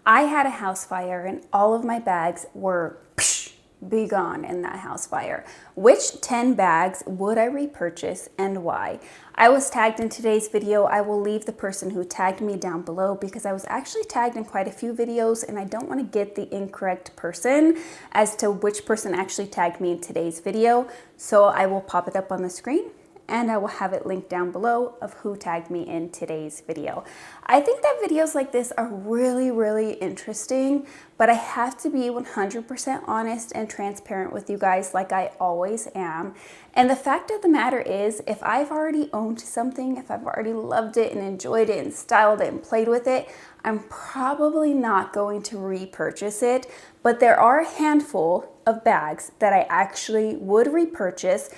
I had a house fire and all of my bags were be gone in that house fire. Which 10 bags would I repurchase and why? I was tagged in today's video. I will leave the person who tagged me down below because I was actually tagged in quite a few videos and I don't want to get the incorrect person as to which person actually tagged me in today's video. So I will pop it up on the screen and I will have it linked down below of who tagged me in today's video. I think that videos like this are really interesting, but I have to be 100% honest and transparent with you guys like I always am. And the fact of the matter is, if I've already owned something, if I've already loved it and enjoyed it and styled it and played with it, I'm probably not going to repurchase it. But there are a handful of bags that I actually would repurchase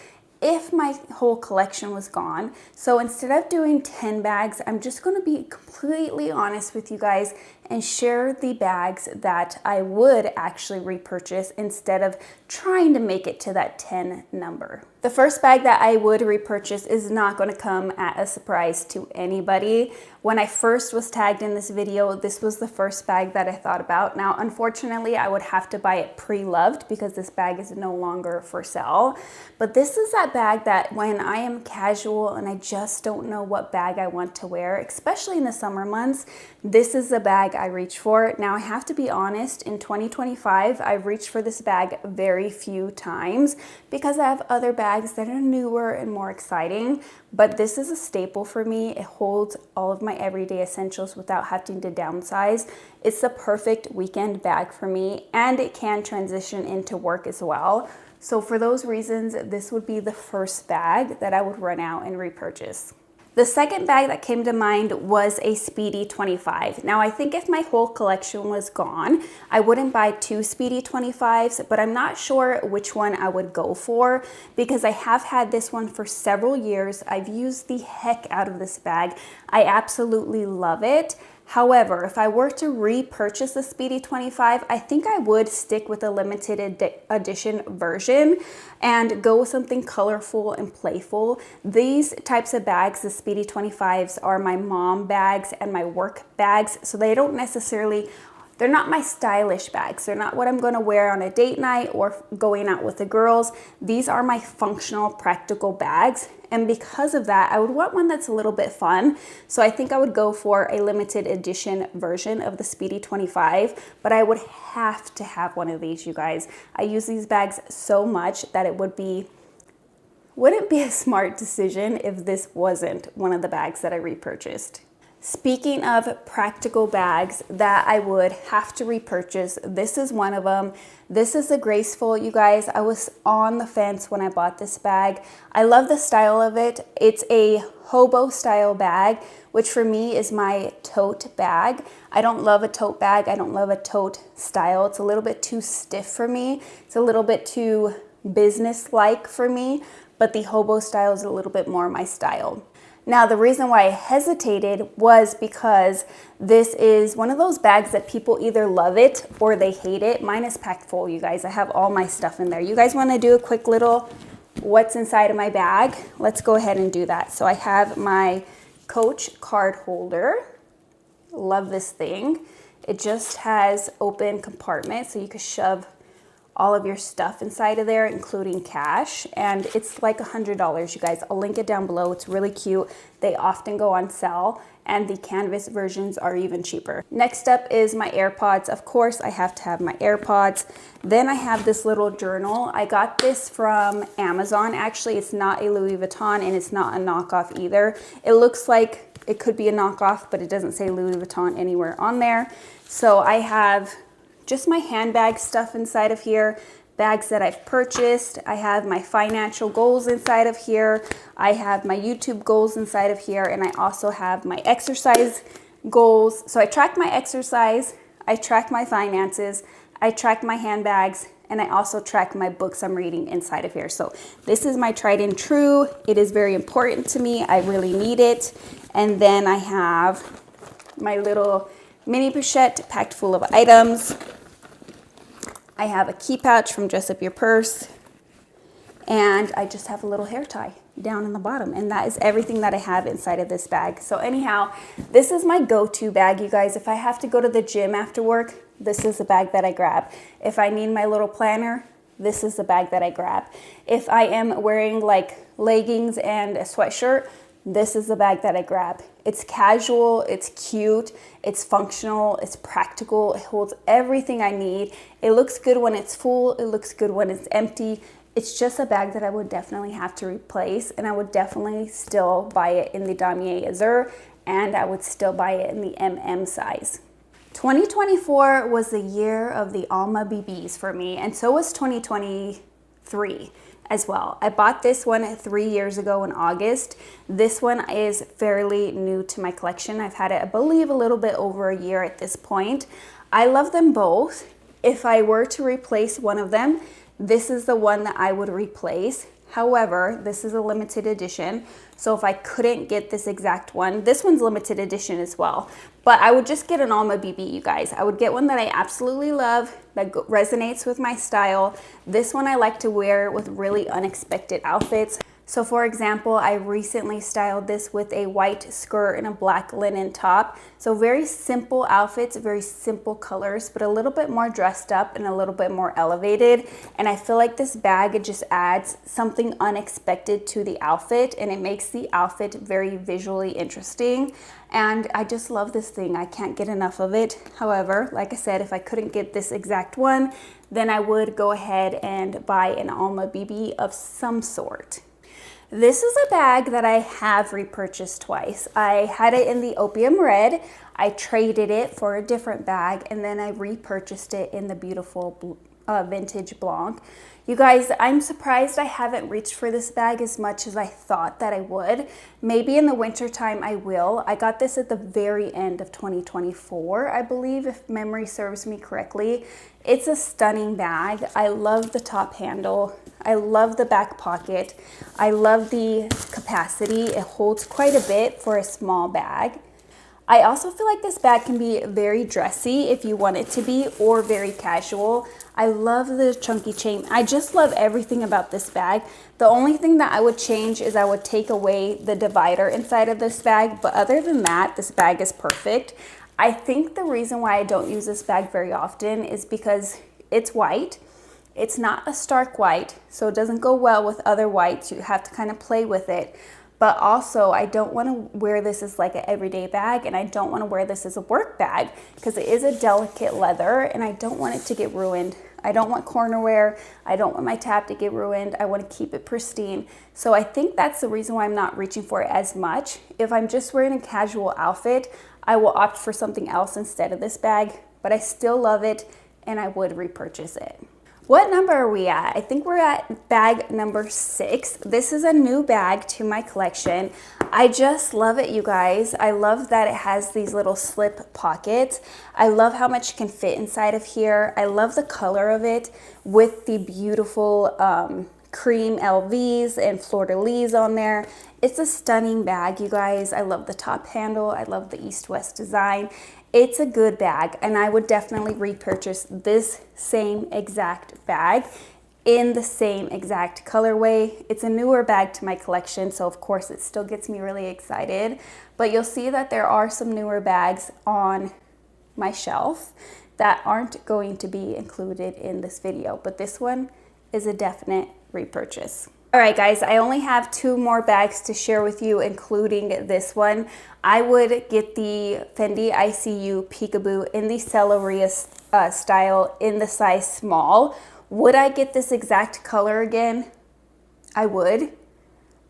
if my whole collection was gone. So instead of doing 10 bags, I'm just going to be completely honest with you guys and share the bags that I would actually repurchase instead of trying to make it to that 10 number. The first bag that I would repurchase is not going to come at a surprise to anybody. When I first was tagged in this video, this was the first bag that I thought about. Now, unfortunately, I would have to buy it pre-loved because this bag is no longer for sale. But this is that bag that when I am casual and I just don't know what bag I want to wear, especially in the summer months, this is the bag I reach for. Now, I have to be honest, in 2025, I've reached for this bag very few times because I have other bags that are newer and more exciting. But this is a staple for me. It holds all of my everyday essentials without having to downsize. It's the perfect weekend bag for me, and it can transition into work as well. So for those reasons, this would be the first bag that I would run out and repurchase. The second bag that came to mind was a Speedy 25. Now, I think if my whole collection was gone, I wouldn't buy two Speedy 25s, but I'm not sure which one I would go for because I have had this one for several years. I've used the heck out of this bag. I absolutely love it. However, if I were to repurchase the Speedy 25, I think I would stick with a limited edition version and go with something colorful and playful. These types of bags, the Speedy 25s, are my mom bags and my work bags, so they don't necessarily, they're not my stylish bags. They're not what I'm going to wear on a date night or going out with the girls. These are my functional, practical bags. And because of that, I would want one that's a little bit fun. So I think I would go for a limited edition version of the Speedy 25, but I would have to have one of these, you guys. I use these bags so much that it wouldn't be a smart decision if this wasn't one of the bags that I repurchased. Speaking of practical bags that I would have to repurchase, this is one of them. This is a Graceful, you guys. I was on the fence when I bought this bag. I love the style of it. It's a hobo style bag, which for me is my tote bag. I don't love a tote bag. I don't love a tote style. It's a little bit too stiff for me. It's a little bit too business-like for me, but the hobo style is a little bit more my style. Now, the reason why I hesitated was because this is one of those bags that people either love it or they hate it. Mine is packed full, you guys. I have all my stuff in there. You guys want to do a quick little what's inside of my bag? Let's go ahead and do that. So I have my Coach card holder. Love this thing. It just has open compartments so you can shove all of your stuff inside of there, including cash, and it's like $100, you guys. I'll link it down below. It's really cute. They often go on sale, and the canvas versions are even cheaper. Next up is my AirPods. Of course, I have to have my AirPods. Then I have this little journal. I got this from Amazon. Actually, it's not a Louis Vuitton, and it's not a knockoff either. It looks like it could be a knockoff, but it doesn't say Louis Vuitton anywhere on there. So I have just my handbag stuff inside of here, bags that I've purchased. I have my financial goals inside of here. I have my YouTube goals inside of here, and I also have my exercise goals. So I track my exercise, I track my finances, I track my handbags, and I also track my books I'm reading inside of here. So this is my tried and true. It is very important to me. I really need it. And then I have my little mini pochette packed full of items. I have a key pouch from Dress Up Your Purse, and I just have a little hair tie. down in the bottom. And that is everything that I have inside of this bag. So anyhow, this is my go-to bag, you guys. If I have to go to the gym after work, this is the bag that I grab. If I need my little planner, this is the bag that I grab. If I am wearing like leggings and a sweatshirt, this is the bag that I grab. It's casual, it's cute, it's functional, it's practical, it holds everything I need. It looks good when it's full, it looks good when it's empty. It's just a bag that I would definitely have to replace, and I would definitely still buy it in the Damier Azur, and I would still buy it in the MM size. 2024 was the year of the Alma BBs for me, and so was 2023 as well. I bought this one 3 years ago in August. This one is fairly new to my collection. I've had it, I believe, a little bit over a year at this point. I love them both. If I were to replace one of them, this is the one that I would replace. However, this is a limited edition, so if I couldn't get this exact one, this one's limited edition as well, but I would just get an Alma BB, you guys. I would get one that I absolutely love, that resonates with my style. This one I like to wear with really unexpected outfits. So for example, I recently styled this with a white skirt and a black linen top. So very simple outfits, very simple colors, but a little bit more dressed up and a little bit more elevated. And I feel like this bag, it just adds something unexpected to the outfit, and it makes the outfit very visually interesting. And I just love this thing. I can't get enough of it. However, like I said, if I couldn't get this exact one, then I would go ahead and buy an Alma BB of some sort. This is a bag that I have repurchased twice. I had it in the opium red, I traded it for a different bag, and then I repurchased it in the beautiful vintage blanc. You guys, I'm surprised I haven't reached for this bag as much as I thought that I would. Maybe in the winter time I will. I got this at the very end of 2024, I believe, if memory serves me correctly. It's a stunning bag. I love the top handle. I love the back pocket. I love the capacity. It holds quite a bit for a small bag. I also feel like this bag can be very dressy if you want it to be, or very casual. I love the chunky chain. I just love everything about this bag. The only thing that I would change is I would take away the divider inside of this bag, but other than that, this bag is perfect. I think the reason why I don't use this bag very often is because it's white. It's not a stark white, so it doesn't go well with other whites. You have to kind of play with it. But also, I don't want to wear this as like an everyday bag, and I don't want to wear this as a work bag because it is a delicate leather and I don't want it to get ruined. I don't want corner wear. I don't want my tab to get ruined. I want to keep it pristine. So I think that's the reason why I'm not reaching for it as much. If I'm just wearing a casual outfit, I will opt for something else instead of this bag, but I still love it and I would repurchase it. What number are we at? I think we're at bag number 6. This is a new bag to my collection. I just love it, you guys. I love that it has these little slip pockets. I love how much can fit inside of here. I love the color of it with the beautiful cream LVs and fleur-de-lis on there. It's a stunning bag, you guys. I love the top handle. I love the east-west design. It's a good bag, and I would definitely repurchase this same exact bag in the same exact colorway. It's a newer bag to my collection, so of course it still gets me really excited. But you'll see that there are some newer bags on my shelf that aren't going to be included in this video, but this one is a definite repurchase. All right, guys, I only have 2 more bags to share with you, including this one. I would get the Fendi ICU Peekaboo in the Celeria style in the size small. Would I get this exact color again? I would.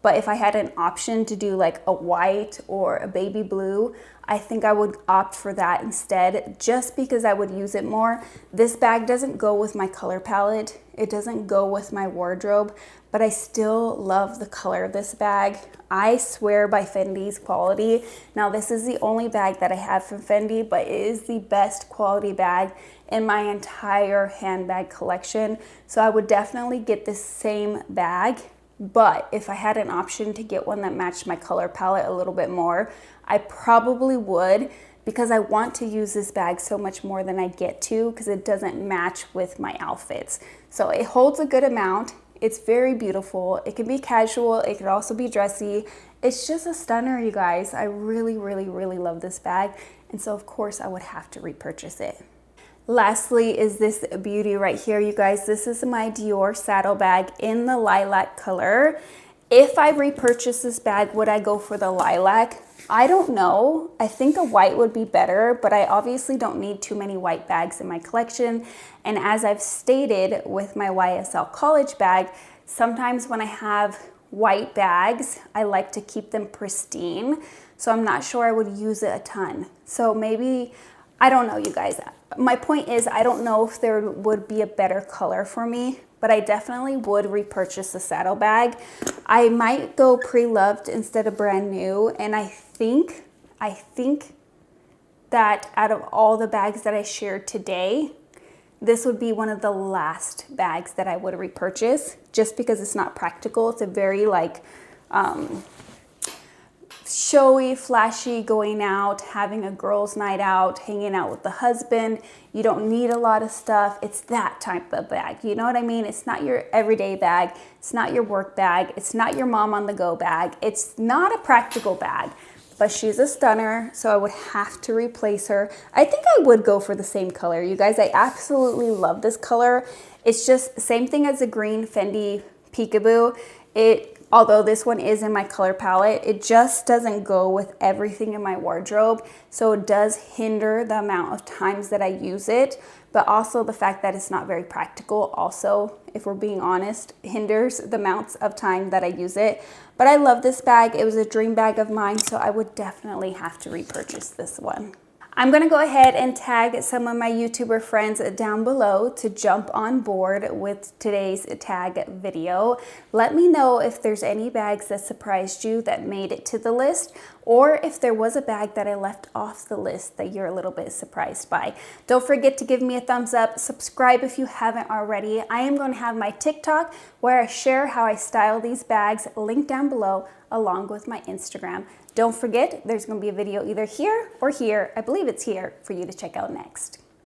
But if I had an option to do like a white or a baby blue, I think I would opt for that instead, just because I would use it more. This bag doesn't go with my color palette. It doesn't go with my wardrobe, but I still love the color of this bag. I swear by Fendi's quality. Now, this is the only bag that I have from Fendi, but it is the best quality bag in my entire handbag collection. So I would definitely get this same bag. But if I had an option to get one that matched my color palette a little bit more, I probably would, because I want to use this bag so much more than I get to, because it doesn't match with my outfits. So it holds a good amount. It's very beautiful. It can be casual. It could also be dressy. It's just a stunner, you guys. I really, really, really love this bag. And so of course I would have to repurchase it. Lastly is this beauty right here, you guys. This is my Dior Saddle Bag in the lilac color. If I repurchase this bag, would I go for the lilac? I don't know. I think a white would be better, but I obviously don't need too many white bags in my collection. And as I've stated with my YSL College Bag, sometimes when I have white bags, I like to keep them pristine. So I'm not sure I would use it a ton. So maybe, I don't know, you guys. My point is, I don't know if there would be a better color for me, but I definitely would repurchase the saddle bag. I might go pre-loved instead of brand new. And I think that out of all the bags that I shared today, this would be one of the last bags that I would repurchase, just because it's not practical. It's a very like showy, flashy, going out, having a girls' night out, hanging out with the husband. You don't need a lot of stuff. It's that type of bag. You know what I mean? It's not your everyday bag. It's not your work bag. It's not your mom on the go bag. It's not a practical bag, but she's a stunner, so I would have to replace her. I think I would go for the same color. You guys, I absolutely love this color. It's just same thing as the green Fendi Peekaboo. Although this one is in my color palette, it just doesn't go with everything in my wardrobe. So it does hinder the amount of times that I use it, but also the fact that it's not very practical also, if we're being honest, hinders the amounts of time that I use it. But I love this bag. It was a dream bag of mine, so I would definitely have to repurchase this one. I'm gonna go ahead and tag some of my YouTuber friends down below to jump on board with today's tag video. Let me know if there's any bags that surprised you that made it to the list, or if there was a bag that I left off the list that you're a little bit surprised by. Don't forget to give me a thumbs up, subscribe if you haven't already. I am going to have my TikTok where I share how I style these bags, linked down below, along with my Instagram. Don't forget, there's going to be a video either here or here. I believe it's here for you to check out next.